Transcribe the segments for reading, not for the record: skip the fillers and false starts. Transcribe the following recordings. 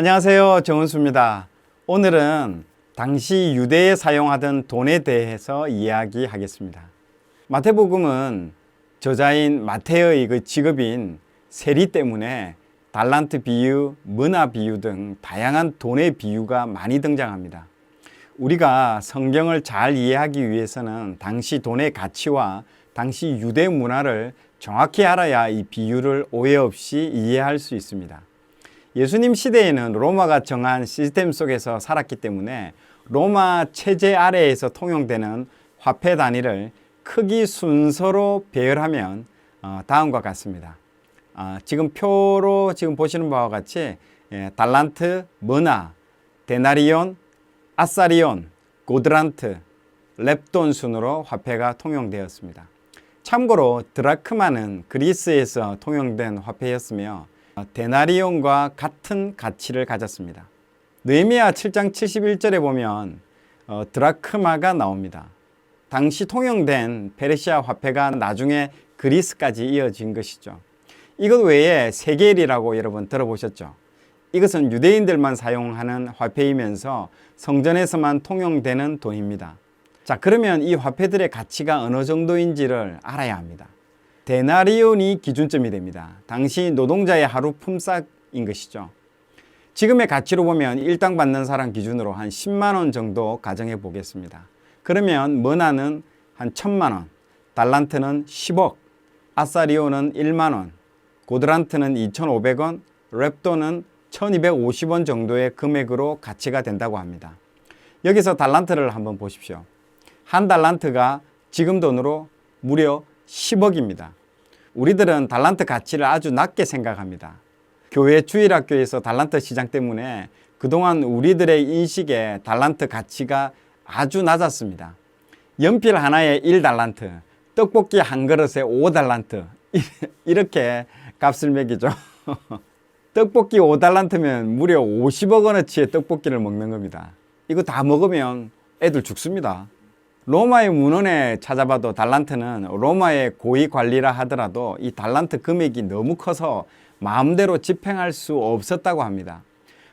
안녕하세요. 정은수입니다. 오늘은 당시 유대에 사용하던 돈에 대해서 이야기하겠습니다. 마태복음은 저자인 마태의 그 직업인 세리 때문에 달란트 비유, 머나 비유 등 다양한 돈의 비유가 많이 등장합니다. 우리가 성경을 잘 이해하기 위해서는 당시 돈의 가치와 당시 유대 문화를 정확히 알아야 이 비유를 오해 없이 이해할 수 있습니다. 예수님 시대에는 로마가 정한 시스템 속에서 살았기 때문에 로마 체제 아래에서 통용되는 화폐 단위를 크기 순서로 배열하면 다음과 같습니다. 지금 표로 보시는 바와 같이 달란트, 머나, 데나리온, 아사리온, 고드란트, 렙돈 순으로 화폐가 통용되었습니다. 참고로 드라크마는 그리스에서 통용된 화폐였으며 데나리온과 같은 가치를 가졌습니다. 느헤미야 7장 71절에 보면 드라크마가 나옵니다. 당시 통용된 페르시아 화폐가 나중에 그리스까지 이어진 것이죠. 이것 외에 세겔이라고 여러분 들어보셨죠? 이것은 유대인들만 사용하는 화폐이면서 성전에서만 통용되는 돈입니다. 자, 그러면 이 화폐들의 가치가 어느 정도인지를 알아야 합니다. 데나리온이 기준점이 됩니다. 당시 노동자의 하루 품삯인 것이죠. 지금의 가치로 보면 일당 받는 사람 기준으로 한 10만 원 정도 가정해 보겠습니다. 그러면 머나는 한 1000만 원, 달란트는 10억, 아사리온은 1만 원, 고드란트는 2,500원, 렙돈은 1,250원 정도의 금액으로 가치가 된다고 합니다. 여기서 달란트를 한번 보십시오. 한 달란트가 지금 돈으로 무려 10억입니다. 우리들은 달란트 가치를 아주 낮게 생각합니다. 교회 주일학교에서 달란트 시장 때문에 그동안 우리들의 인식에 달란트 가치가 아주 낮았습니다. 연필 하나에 1달란트, 떡볶이 한 그릇에 5달란트 이렇게 값을 매기죠. 떡볶이 5달란트면 무려 50억 원어치의 떡볶이를 먹는 겁니다. 이거 다 먹으면 애들 죽습니다. 로마의 문헌에 찾아봐도 달란트는 로마의 고위 관리라 하더라도 이 달란트 금액이 너무 커서 마음대로 집행할 수 없었다고 합니다.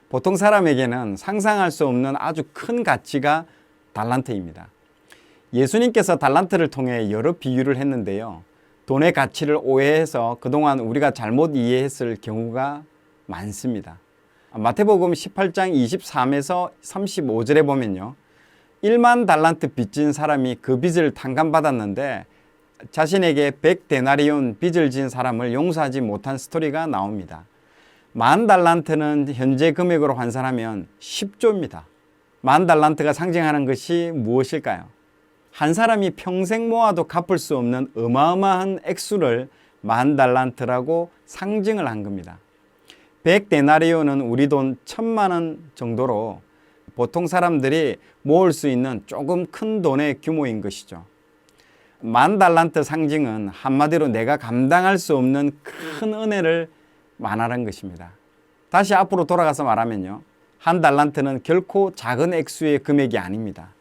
보통 사람에게는 상상할 수 없는 아주 큰 가치가 달란트입니다. 예수님께서 달란트를 통해 여러 비유를 했는데요. 돈의 가치를 오해해서 그동안 우리가 잘못 이해했을 경우가 많습니다. 마태복음 18장 23에서 35절에 보면요. 1만 달란트 빚진 사람이 그 빚을 탕감받았는데 자신에게 100데나리온 빚을 진 사람을 용서하지 못한 스토리가 나옵니다. 10,000달란트는 현재 금액으로 환산하면 10조입니다. 10,000달란트가 상징하는 것이 무엇일까요? 한 사람이 평생 모아도 갚을 수 없는 어마어마한 액수를 10,000달란트라고 상징을 한 겁니다. 100데나리온은 우리 돈 1,000만 원 정도로 보통 사람들이 모을 수 있는 조금 큰 돈의 규모인 것이죠. 10,000달란트 상징은 한마디로 내가 감당할 수 없는 큰 은혜를 말하는 것입니다. 다시 앞으로 돌아가서 말하면요. 한 달란트는 결코 작은 액수의 금액이 아닙니다.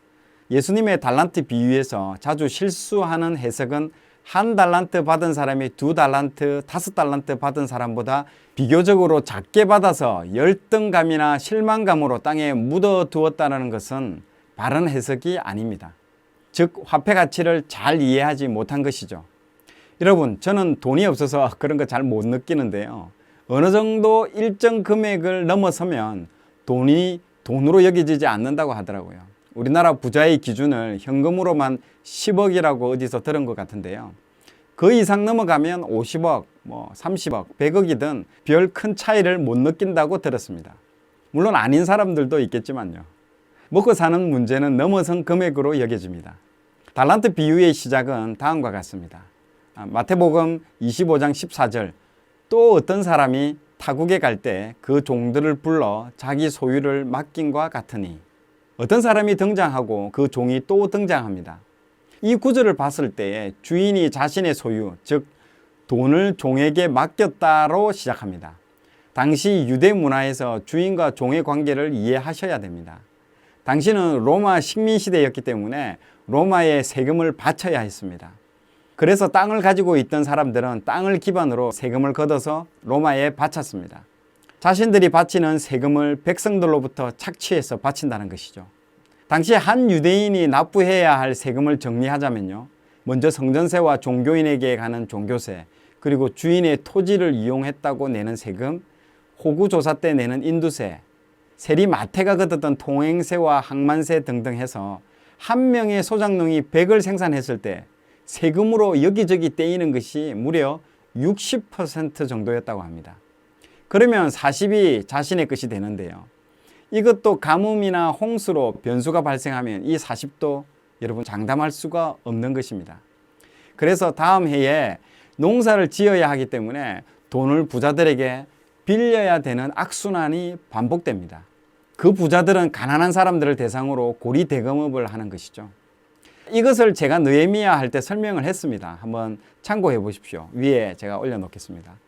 예수님의 달란트 비유에서 자주 실수하는 해석은 한 달란트 받은 사람이 2달란트, 5달란트 받은 사람보다 비교적으로 작게 받아서 열등감이나 실망감으로 땅에 묻어두었다는 것은 바른 해석이 아닙니다. 즉 화폐 가치를 잘 이해하지 못한 것이죠. 여러분, 저는 돈이 없어서 그런 거 잘 못 느끼는데요. 어느 정도 일정 금액을 넘어서면 돈이 돈으로 여겨지지 않는다고 하더라고요. 우리나라 부자의 기준을 현금으로만 10억이라고 어디서 들은 것 같은데요. 그 이상 넘어가면 50억, 30억, 100억이든 별 큰 차이를 못 느낀다고 들었습니다. 물론 아닌 사람들도 있겠지만요. 먹고 사는 문제는 넘어선 금액으로 여겨집니다. 달란트 비유의 시작은 다음과 같습니다. 마태복음 25장 14절 또 어떤 사람이 타국에 갈 때 그 종들을 불러 자기 소유를 맡긴과 같으니 어떤 사람이 등장하고 그 종이 또 등장합니다. 이 구절을 봤을 때 주인이 자신의 소유, 즉 돈을 종에게 맡겼다로 시작합니다. 당시 유대 문화에서 주인과 종의 관계를 이해하셔야 됩니다. 당시는 로마 식민시대였기 때문에 로마에 세금을 바쳐야 했습니다. 그래서 땅을 가지고 있던 사람들은 땅을 기반으로 세금을 걷어서 로마에 바쳤습니다. 자신들이 바치는 세금을 백성들로부터 착취해서 바친다는 것이죠. 당시 한 유대인이 납부해야 할 세금을 정리하자면요, 먼저 성전세와 종교인에게 가는 종교세, 그리고 주인의 토지를 이용했다고 내는 세금, 호구조사 때 내는 인두세, 세리 마태가 걷었던 통행세와 항만세 등등 해서 한 명의 소장농이 100을 생산했을 때 세금으로 여기저기 떼이는 것이 무려 60% 정도였다고 합니다. 그러면 40이 자신의 것이 되는데요, 이것도 가뭄이나 홍수로 변수가 발생하면 이 40도 여러분 장담할 수가 없는 것입니다. 그래서 다음 해에 농사를 지어야 하기 때문에 돈을 부자들에게 빌려야 되는 악순환이 반복됩니다. 그 부자들은 가난한 사람들을 대상으로 고리대금업을 하는 것이죠. 이것을 제가 느헤미야 할 때 설명을 했습니다. 한번 참고해 보십시오. 위에 제가 올려놓겠습니다.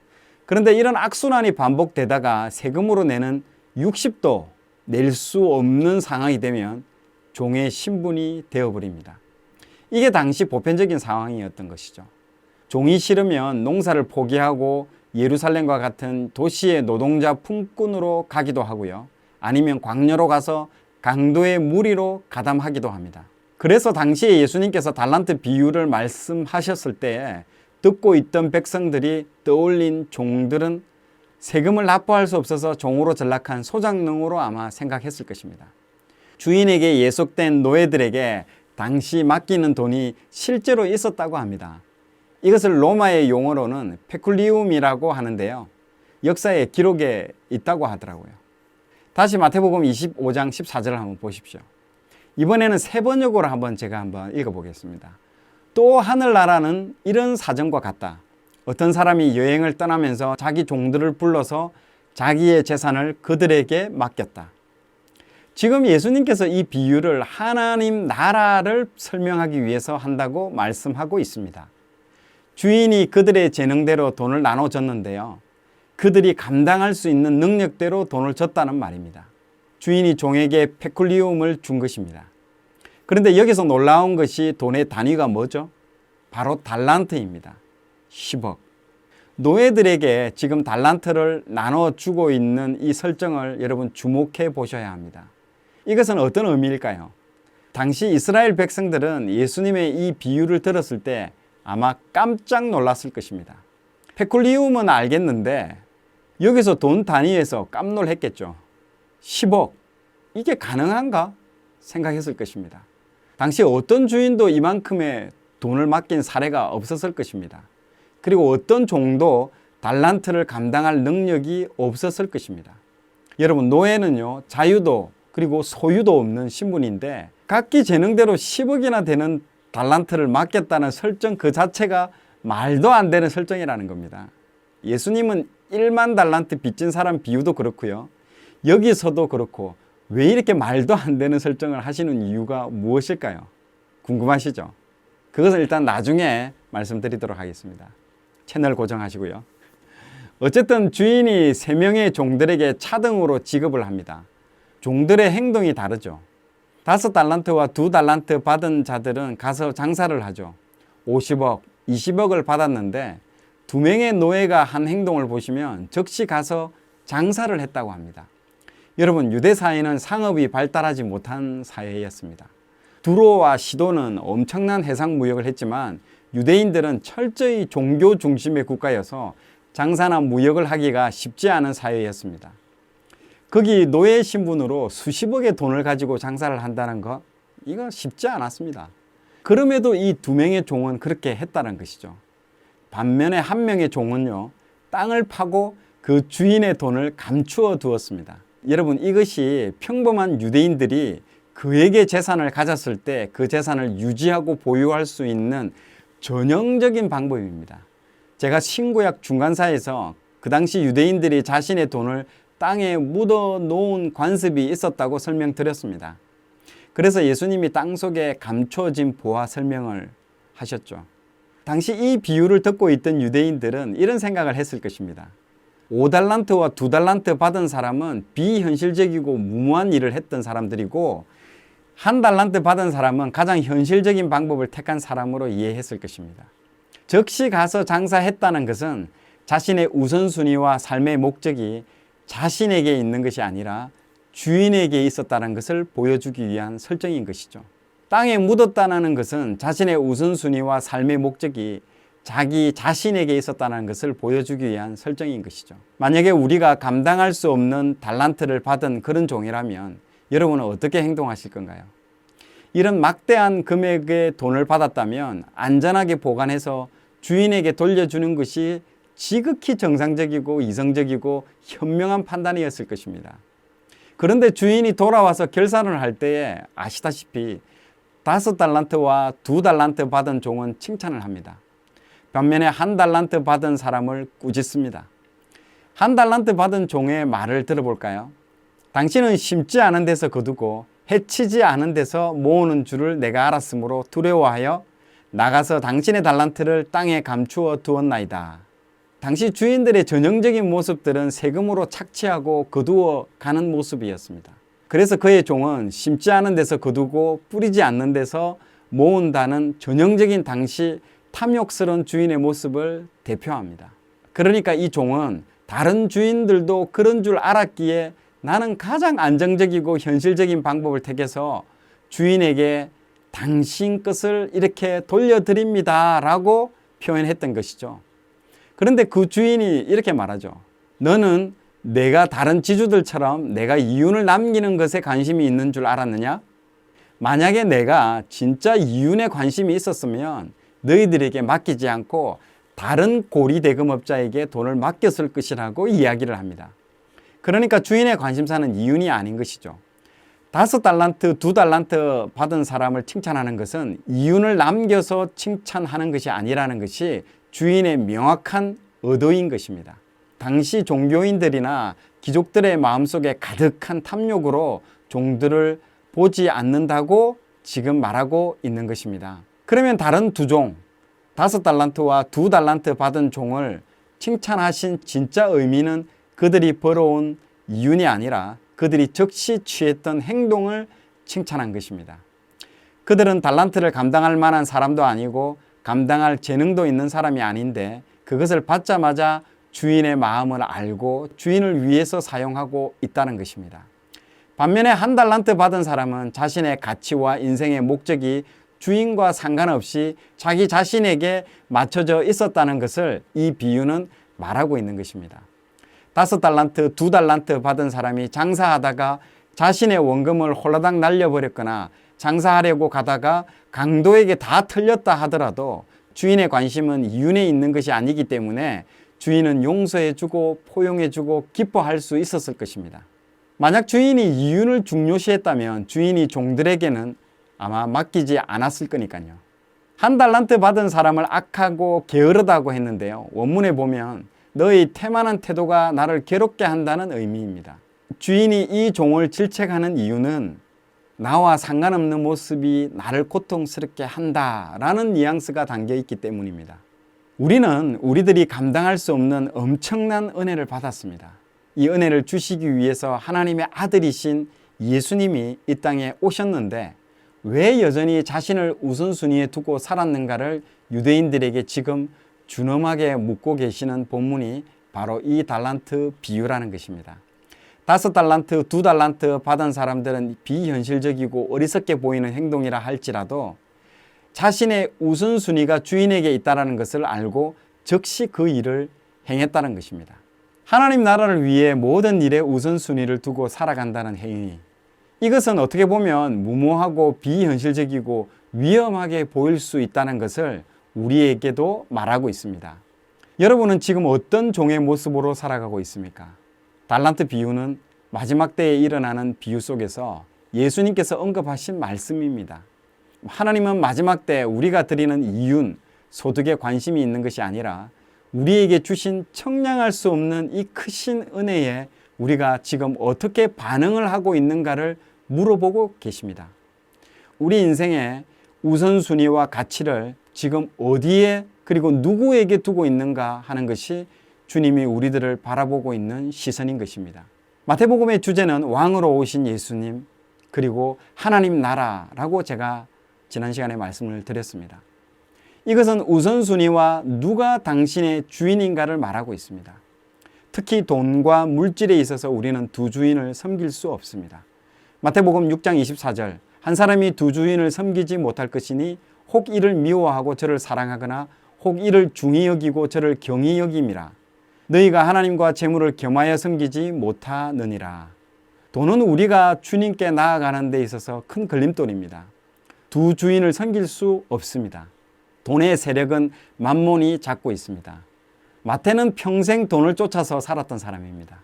그런데 이런 악순환이 반복되다가 세금으로 내는 60도 낼 수 없는 상황이 되면 종의 신분이 되어버립니다. 이게 당시 보편적인 상황이었던 것이죠. 종이 싫으면 농사를 포기하고 예루살렘과 같은 도시의 노동자 품꾼으로 가기도 하고요, 아니면 광야로 가서 강도의 무리로 가담하기도 합니다. 그래서 당시에 예수님께서 달란트 비유를 말씀하셨을 때 듣고 있던 백성들이 떠올린 종들은 세금을 납부할 수 없어서 종으로 전락한 소장농으로 아마 생각했을 것입니다. 주인에게 예속된 노예들에게 당시 맡기는 돈이 실제로 있었다고 합니다. 이것을 로마의 용어로는 페쿨리움이라고 하는데요, 역사의 기록에 있다고 하더라고요. 다시 마태복음 25장 14절을 한번 보십시오. 이번에는 세 번역으로 제가 한번 읽어보겠습니다. 또 하늘나라는 이런 사정과 같다. 어떤 사람이 여행을 떠나면서 자기 종들을 불러서 자기의 재산을 그들에게 맡겼다. 지금 예수님께서 이 비유를 하나님 나라를 설명하기 위해서 한다고 말씀하고 있습니다. 주인이 그들의 재능대로 돈을 나눠줬는데요, 그들이 감당할 수 있는 능력대로 돈을 줬다는 말입니다. 주인이 종에게 페쿨리움을 준 것입니다. 그런데 여기서 놀라운 것이 돈의 단위가 뭐죠? 바로 달란트입니다. 10억. 노예들에게 지금 달란트를 나눠주고 있는 이 설정을 여러분 주목해 보셔야 합니다. 이것은 어떤 의미일까요? 당시 이스라엘 백성들은 예수님의 이 비유를 들었을 때 아마 깜짝 놀랐을 것입니다. 페쿨리움은 알겠는데 여기서 돈 단위에서 깜놀했겠죠. 10억, 이게 가능한가? 생각했을 것입니다. 당시 어떤 주인도 이만큼의 돈을 맡긴 사례가 없었을 것입니다. 그리고 어떤 종도 달란트를 감당할 능력이 없었을 것입니다. 여러분, 노예는요, 자유도 그리고 소유도 없는 신분인데 각기 재능대로 10억이나 되는 달란트를 맡겼다는 설정 그 자체가 말도 안 되는 설정이라는 겁니다. 예수님은 1만 달란트 빚진 사람 비유도 그렇고요, 여기서도 그렇고 왜 이렇게 말도 안 되는 설정을 하시는 이유가 무엇일까요? 궁금하시죠? 그것은 일단 나중에 말씀드리도록 하겠습니다. 채널 고정하시고요. 어쨌든 주인이 3명의 종들에게 차등으로 지급을 합니다. 종들의 행동이 다르죠. 5달란트와 2달란트 받은 자들은 가서 장사를 하죠. 50억, 20억을 받았는데 2명의 노예가 한 행동을 보시면 즉시 가서 장사를 했다고 합니다. 여러분, 유대 사회는 상업이 발달하지 못한 사회였습니다. 두로와 시도는 엄청난 해상 무역을 했지만 유대인들은 철저히 종교 중심의 국가여서 장사나 무역을 하기가 쉽지 않은 사회였습니다. 거기 노예 신분으로 수십억의 돈을 가지고 장사를 한다는 것, 이거 쉽지 않았습니다. 그럼에도 이 2명의 종은 그렇게 했다는 것이죠. 반면에 한 명의 종은요, 땅을 파고 그 주인의 돈을 감추어 두었습니다. 여러분, 이것이 평범한 유대인들이 그에게 재산을 가졌을 때 그 재산을 유지하고 보유할 수 있는 전형적인 방법입니다. 제가 신구약 중간사에서 그 당시 유대인들이 자신의 돈을 땅에 묻어 놓은 관습이 있었다고 설명드렸습니다. 그래서 예수님이 땅속에 감춰진 보화 설명을 하셨죠. 당시 이 비유를 듣고 있던 유대인들은 이런 생각을 했을 것입니다. 5달란트와 2달란트 받은 사람은 비현실적이고 무모한 일을 했던 사람들이고 1달란트 받은 사람은 가장 현실적인 방법을 택한 사람으로 이해했을 것입니다. 즉시 가서 장사했다는 것은 자신의 우선순위와 삶의 목적이 자신에게 있는 것이 아니라 주인에게 있었다는 것을 보여주기 위한 설정인 것이죠. 땅에 묻었다는 것은 자신의 우선순위와 삶의 목적이 자기 자신에게 있었다는 것을 보여주기 위한 설정인 것이죠. 만약에 우리가 감당할 수 없는 달란트를 받은 그런 종이라면 여러분은 어떻게 행동하실 건가요? 이런 막대한 금액의 돈을 받았다면 안전하게 보관해서 주인에게 돌려주는 것이 지극히 정상적이고 이성적이고 현명한 판단이었을 것입니다. 그런데 주인이 돌아와서 결산을 할 때에 아시다시피 5달란트와 2달란트 받은 종은 칭찬을 합니다. 반면에 1달란트 받은 사람을 꾸짖습니다. 1달란트 받은 종의 말을 들어볼까요? 당신은 심지 않은 데서 거두고 해치지 않은 데서 모으는 줄을 내가 알았으므로 두려워하여 나가서 당신의 달란트를 땅에 감추어 두었나이다. 당시 주인들의 전형적인 모습들은 세금으로 착취하고 거두어 가는 모습이었습니다. 그래서 그의 종은 심지 않은 데서 거두고 뿌리지 않는 데서 모은다는 전형적인 당시 탐욕스러운 주인의 모습을 대표합니다. 그러니까 이 종은 다른 주인들도 그런 줄 알았기에 나는 가장 안정적이고 현실적인 방법을 택해서 주인에게 당신 것을 이렇게 돌려드립니다 라고 표현했던 것이죠. 그런데 그 주인이 이렇게 말하죠. 너는 내가 다른 지주들처럼 내가 이윤을 남기는 것에 관심이 있는 줄 알았느냐? 만약에 내가 진짜 이윤에 관심이 있었으면 너희들에게 맡기지 않고 다른 고리대금업자에게 돈을 맡겼을 것이라고 이야기를 합니다. 그러니까 주인의 관심사는 이윤이 아닌 것이죠. 5달란트, 2달란트 받은 사람을 칭찬하는 것은 이윤을 남겨서 칭찬하는 것이 아니라는 것이 주인의 명확한 의도인 것입니다. 당시 종교인들이나 귀족들의 마음속에 가득한 탐욕으로 종들을 보지 않는다고 지금 말하고 있는 것입니다. 그러면 다른 두 종, 5달란트와 2달란트 받은 종을 칭찬하신 진짜 의미는 그들이 벌어온 이윤이 아니라 그들이 즉시 취했던 행동을 칭찬한 것입니다. 그들은 달란트를 감당할 만한 사람도 아니고 감당할 재능도 있는 사람이 아닌데 그것을 받자마자 주인의 마음을 알고 주인을 위해서 사용하고 있다는 것입니다. 반면에 1달란트 받은 사람은 자신의 가치와 인생의 목적이 주인과 상관없이 자기 자신에게 맞춰져 있었다는 것을 이 비유는 말하고 있는 것입니다. 5달란트, 2달란트 받은 사람이 장사하다가 자신의 원금을 홀라당 날려버렸거나 장사하려고 가다가 강도에게 다 틀렸다 하더라도 주인의 관심은 이윤에 있는 것이 아니기 때문에 주인은 용서해주고 포용해주고 기뻐할 수 있었을 것입니다. 만약 주인이 이윤을 중요시했다면 주인이 종들에게는 아마 맡기지 않았을 거니까요. 1달란트 받은 사람을 악하고 게으르다고 했는데요. 원문에 보면 너의 태만한 태도가 나를 괴롭게 한다는 의미입니다. 주인이 이 종을 질책하는 이유는 나와 상관없는 모습이 나를 고통스럽게 한다라는 뉘앙스가 담겨 있기 때문입니다. 우리는 우리들이 감당할 수 없는 엄청난 은혜를 받았습니다. 이 은혜를 주시기 위해서 하나님의 아들이신 예수님이 이 땅에 오셨는데 왜 여전히 자신을 우선순위에 두고 살았는가를 유대인들에게 지금 준엄하게 묻고 계시는 본문이 바로 이 달란트 비유라는 것입니다. 5달란트, 2달란트 받은 사람들은 비현실적이고 어리석게 보이는 행동이라 할지라도 자신의 우선순위가 주인에게 있다는 것을 알고 즉시 그 일을 행했다는 것입니다. 하나님 나라를 위해 모든 일에 우선순위를 두고 살아간다는 행위. 이것은 어떻게 보면 무모하고 비현실적이고 위험하게 보일 수 있다는 것을 우리에게도 말하고 있습니다. 여러분은 지금 어떤 종의 모습으로 살아가고 있습니까? 달란트 비유는 마지막 때에 일어나는 비유 속에서 예수님께서 언급하신 말씀입니다. 하나님은 마지막 때 우리가 드리는 이윤, 소득에 관심이 있는 것이 아니라 우리에게 주신 청량할 수 없는 이 크신 은혜에 우리가 지금 어떻게 반응을 하고 있는가를 물어보고 계십니다. 우리 인생의 우선순위와 가치를 지금 어디에 그리고 누구에게 두고 있는가 하는 것이 주님이 우리들을 바라보고 있는 시선인 것입니다. 마태복음의 주제는 왕으로 오신 예수님 그리고 하나님 나라라고 제가 지난 시간에 말씀을 드렸습니다. 이것은 우선순위와 누가 당신의 주인인가를 말하고 있습니다. 특히 돈과 물질에 있어서 우리는 두 주인을 섬길 수 없습니다. 마태복음 6장 24절 한 사람이 두 주인을 섬기지 못할 것이니 혹 이를 미워하고 저를 사랑하거나 혹 이를 중히 여기고 저를 경히 여김이라. 너희가 하나님과 재물을 겸하여 섬기지 못하느니라. 돈은 우리가 주님께 나아가는 데 있어서 큰 걸림돌입니다. 두 주인을 섬길 수 없습니다. 돈의 세력은 만몬이 잡고 있습니다. 마태는 평생 돈을 쫓아서 살았던 사람입니다.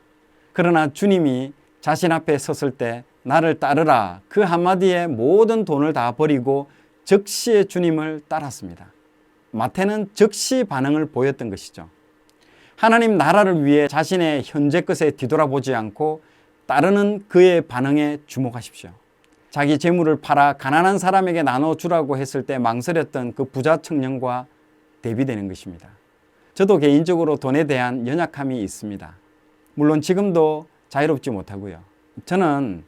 그러나 주님이 자신 앞에 섰을 때 나를 따르라 그 한마디에 모든 돈을 다 버리고 즉시에 주님을 따랐습니다. 마태는 즉시 반응을 보였던 것이죠. 하나님 나라를 위해 자신의 현재 것에 뒤돌아보지 않고 따르는 그의 반응에 주목하십시오. 자기 재물을 팔아 가난한 사람에게 나눠주라고 했을 때 망설였던 그 부자 청년과 대비되는 것입니다. 저도 개인적으로 돈에 대한 연약함이 있습니다. 물론 지금도 자유롭지 못하고요. 저는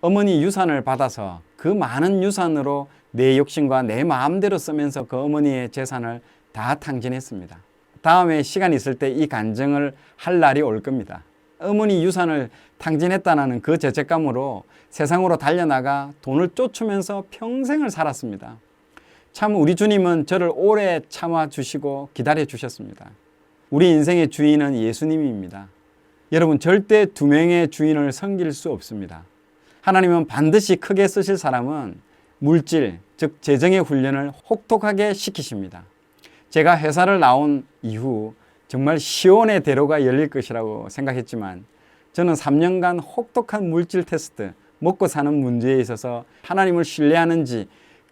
어머니 유산을 받아서 그 많은 유산으로 내 욕심과 내 마음대로 쓰면서 그 어머니의 재산을 다 탕진했습니다. 다음에 시간 있을 때 이 간증을 할 날이 올 겁니다. 어머니 유산을 탕진했다는 그 죄책감으로 세상으로 달려나가 돈을 쫓으면서 평생을 살았습니다. 참 우리 주님은 저를 오래 참아주시고 기다려주셨습니다. 우리 인생의 주인은 예수님입니다. 여러분 절대 두 명의 주인을 섬길 수 없습니다. 하나님은 반드시 크게 쓰실 사람은 물질, 즉 재정의 훈련을 혹독하게 시키십니다. 제가 회사를 나온 이후 정말 시온의 대로가 열릴 것이라고 생각했지만 저는 3년간 혹독한 물질 테스트, 먹고 사는 문제에 있어서 하나님을 신뢰하는지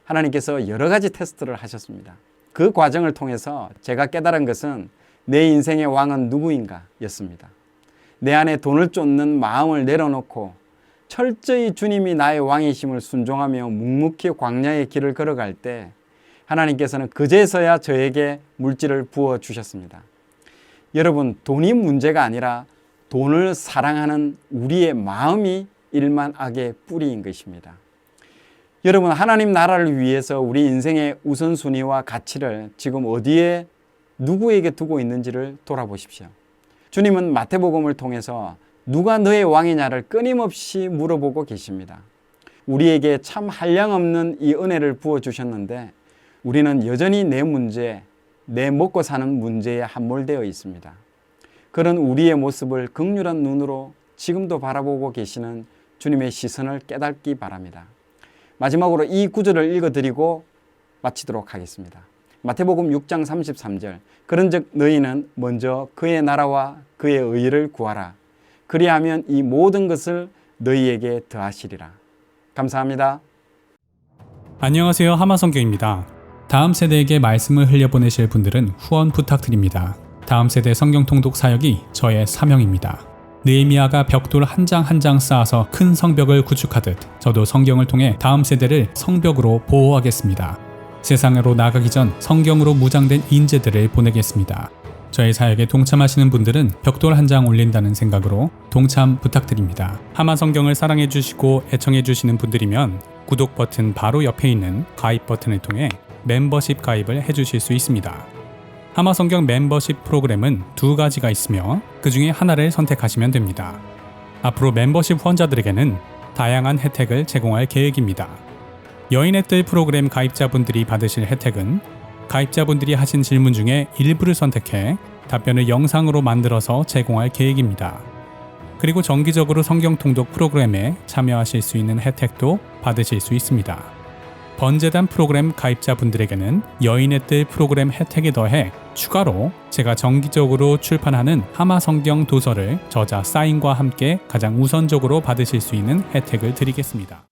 하나님께서 여러 가지 테스트를 하셨습니다. 그 과정을 통해서 제가 깨달은 것은 내 인생의 왕은 누구인가 였습니다. 내 안에 돈을 쫓는 마음을 내려놓고 철저히 주님이 나의 왕이심을 순종하며 묵묵히 광야의 길을 걸어갈 때 하나님께서는 그제서야 저에게 물질을 부어주셨습니다. 여러분 돈이 문제가 아니라 돈을 사랑하는 우리의 마음이 일만악의 뿌리인 것입니다. 여러분 하나님 나라를 위해서 우리 인생의 우선순위와 가치를 지금 어디에 누구에게 두고 있는지를 돌아보십시오. 주님은 마태복음을 통해서 누가 너의 왕이냐를 끊임없이 물어보고 계십니다. 우리에게 참 한량없는 이 은혜를 부어주셨는데 우리는 여전히 내 문제, 내 먹고 사는 문제에 함몰되어 있습니다. 그런 우리의 모습을 긍휼한 눈으로 지금도 바라보고 계시는 주님의 시선을 깨닫기 바랍니다. 마지막으로 이 구절을 읽어드리고 마치도록 하겠습니다. 마태복음 6장 33절 그런즉 너희는 먼저 그의 나라와 그의 의를 구하라. 그리하면 이 모든 것을 너희에게 더하시리라. 감사합니다. 안녕하세요. 하마성경입니다. 다음 세대에게 말씀을 흘려보내실 분들은 후원 부탁드립니다. 다음 세대 성경 통독 사역이 저의 사명입니다. 느헤미야가 벽돌 한 장 한 장 쌓아서 큰 성벽을 구축하듯 저도 성경을 통해 다음 세대를 성벽으로 보호하겠습니다. 세상으로 나가기 전 성경으로 무장된 인재들을 보내겠습니다. 저의 사역에 동참하시는 분들은 벽돌 한 장 올린다는 생각으로 동참 부탁드립니다. 하마성경을 사랑해주시고 애청해주시는 분들이면 구독 버튼 바로 옆에 있는 가입 버튼을 통해 멤버십 가입을 해주실 수 있습니다. 하마성경 멤버십 프로그램은 두 가지가 있으며 그 중에 하나를 선택하시면 됩니다. 앞으로 멤버십 후원자들에게는 다양한 혜택을 제공할 계획입니다. 여인의 뜰 프로그램 가입자분들이 받으실 혜택은 가입자분들이 하신 질문 중에 일부를 선택해 답변을 영상으로 만들어서 제공할 계획입니다. 그리고 정기적으로 성경 통독 프로그램에 참여하실 수 있는 혜택도 받으실 수 있습니다. 번제단 프로그램 가입자분들에게는 여인의 뜰 프로그램 혜택에 더해 추가로 제가 정기적으로 출판하는 하마성경 도서를 저자 사인과 함께 가장 우선적으로 받으실 수 있는 혜택을 드리겠습니다.